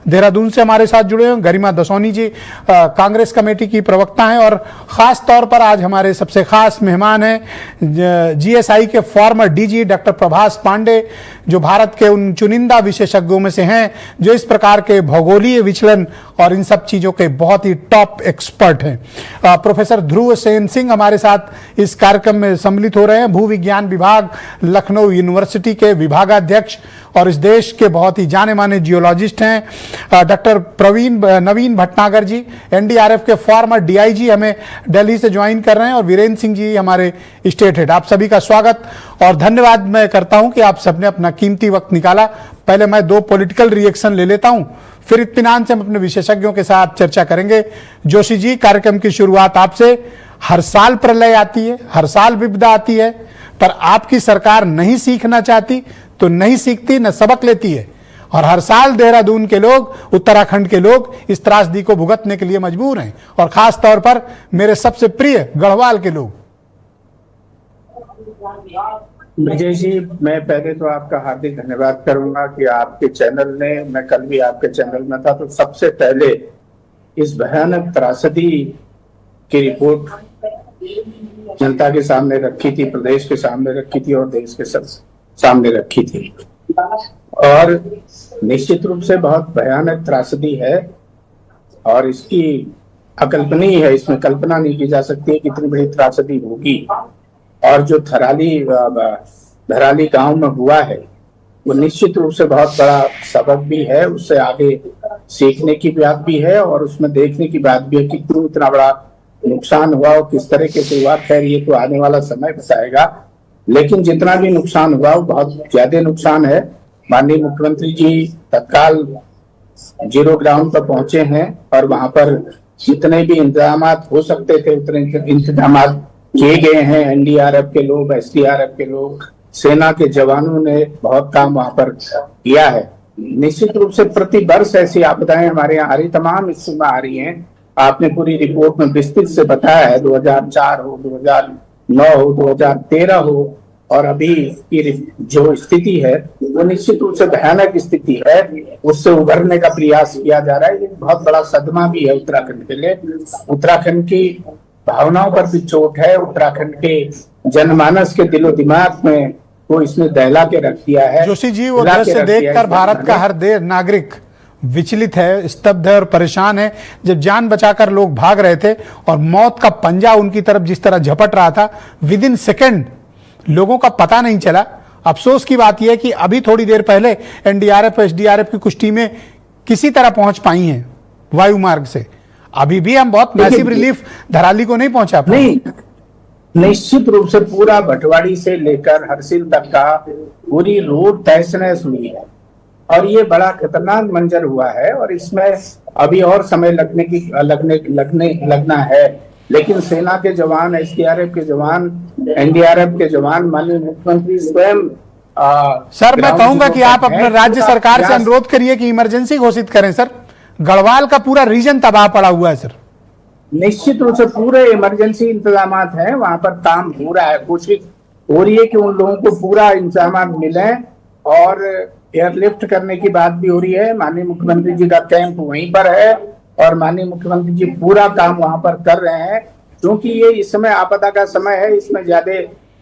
देहरादून से हमारे साथ जुड़े हैं। गरिमा दसौनी जी कांग्रेस कमेटी की प्रवक्ता हैं और ख़ास तौर पर आज हमारे सबसे खास मेहमान हैं जीएसआई के former DG doctor Prabhas Pandey, जो भारत के उन चुनिंदा विशेषज्ञों में से हैं जो इस प्रकार के भौगोलीय विचलन और इन सब चीज़ों के बहुत ही टॉप एक्सपर्ट हैं। प्रोफेसर ध्रुव सेन सिंह हमारे साथ इस कार्यक्रम में सम्मिलित हो रहे हैं, भूविज्ञान विभाग लखनऊ यूनिवर्सिटी के विभागाध्यक्ष और इस देश के बहुत ही जाने माने जियोलॉजिस्ट हैं। डॉक्टर नवीन भटनागर जी एनडीआरएफ के फॉर्मर डीआईजी हमें दिल्ली से ज्वाइन कर रहे हैं और वीरेंद्र सिंह जी हमारे स्टेट हेड। आप सभी का स्वागत और धन्यवाद मैं करता हूं कि आप सबने अपना कीमती वक्त निकाला। पहले मैं 2 पॉलिटिकल रिएक्शन ले लेता हूं, फिर इत्मीनान से हम अपने विशेषज्ञों के साथ चर्चा करेंगे। जोशी जी, कार्यक्रम की शुरुआत आपसे। हर साल प्रलय आती है, हर साल विपदा आती है, पर आपकी सरकार नहीं सीखना चाहती तो नहीं सीखती, न सबक लेती है और हर साल देहरादून के लोग, उत्तराखंड के लोग इस त्रासदी को भुगतने के लिए मजबूर हैं और खास तौर पर मेरे सबसे प्रिय गढ़वाल के लोग। विजय जी, मैं पहले तो आपका हार्दिक धन्यवाद करूंगा कि आपके चैनल ने, मैं कल भी आपके चैनल में था तो सबसे पहले इस भयानक त्रासदी की रिपोर्ट जनता के सामने रखी थी, प्रदेश के सामने रखी थी और देश के सब सामने रखी थी। और निश्चित रूप से बहुत भयानक त्रासदी है और इसकी अकल्पनीय है, इसमें कल्पना नहीं की जा सकती है कितनी बड़ी त्रासदी होगी। और जो धराली गांव में हुआ है वो निश्चित रूप से बहुत बड़ा सबक भी है, उससे आगे सीखने की बात भी है और उसमें देखने की बात भी है कि क्यों इतना बड़ा नुकसान हुआ और किस तरीके से हुआ। खैर ये तो आने वाला समय बताएगा, लेकिन जितना भी नुकसान हुआ वो बहुत ज्यादा नुकसान है। माननीय मुख्यमंत्री जी तत्काल जीरो ग्राउंड पर पहुंचे हैं और वहां पर जितने भी इंतजाम हो सकते थे उतने इंतजाम किए गए हैं। एनडीआरएफ के लोग, एसडीआरएफ के लोग, सेना के जवानों ने बहुत काम वहां पर किया है। निश्चित रूप से प्रति वर्ष ऐसी आपदाएं हमारे यहाँ आ रही, तमाम हिस्सों में आ रही हैं। आपने पूरी रिपोर्ट में विस्तृत से बताया है, 2004 हो, 2009 हो, 2013 हो और अभी की जो स्थिति है वो निश्चित रूप से भयानक स्थिति है। उससे उभरने का प्रयास किया जा रहा है। ये बहुत बड़ा सदमा भी है उत्तराखंड के लिए। उत्तराखंड की भावनाओं पर भी चोट है, उत्तराखंड के जनमानस के दिलो दिमाग में वो इसने दहला के रख दिया है। जोशी जी, वो दृश्य देखकर भारत का हर नागरिक विचलित है, स्तब्ध है और परेशान है। जब जान बचाकर लोग भाग रहे थे और मौत का पंजा उनकी तरफ जिस तरह झपट रहा था, विद इन सेकेंड लोगों का पता नहीं चला। अफसोस की बात यह है कि अभी थोड़ी देर पहले एनडीआरएफ एसडीआरएफ की कुछ टीमें किसी तरह पहुंच पाई हैं वायु मार्ग से। अभी भी हम बहुत मैसिव रिलीफ धराली को नहीं पहुंचा पाए। नहीं, निश्चित रूप से पूरा भटवाड़ी से लेकर हरसिल तक का पूरी रोड तहस नहस हुई है और ये बड़ा खतरनाक मंजर हुआ है और इसमें अभी और समय लगना है। लेकिन सेना के जवान, एसडीआरएफ के जवान, एनडीआरएफ के जवान, माननीय मुख्यमंत्री स्वयं सर, मैं कहूंगा कि आप अपने राज्य सरकार से अनुरोध करिए कि इमरजेंसी घोषित करें। सर, गढ़वाल का पूरा रीजन तबाह पड़ा हुआ है। सर, निश्चित रूप से पूरे इमरजेंसी इंतजाम हैं, वहां पर काम हो रहा है, कोशिश हो रही है कि उन लोगों को पूरा इंतजाम मिले और एयरलिफ्ट करने की बात भी हो रही है। माननीय मुख्यमंत्री जी का कैंप वहीं पर है और माननीय मुख्यमंत्री जी पूरा काम वहां पर कर रहे हैं। क्योंकि ये इस समय आपदा का समय है, इसमें ज्यादा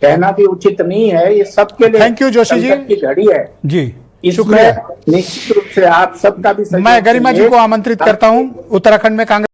कहना भी उचित नहीं है। ये सबके लिए थैंक यू जोशी जी की घड़ी है जी, शुक्रिया। निश्चित रूप से आप सबका भी मैं गरिमा जी को आमंत्रित करता हूं। उत्तराखंड में कांग्रेस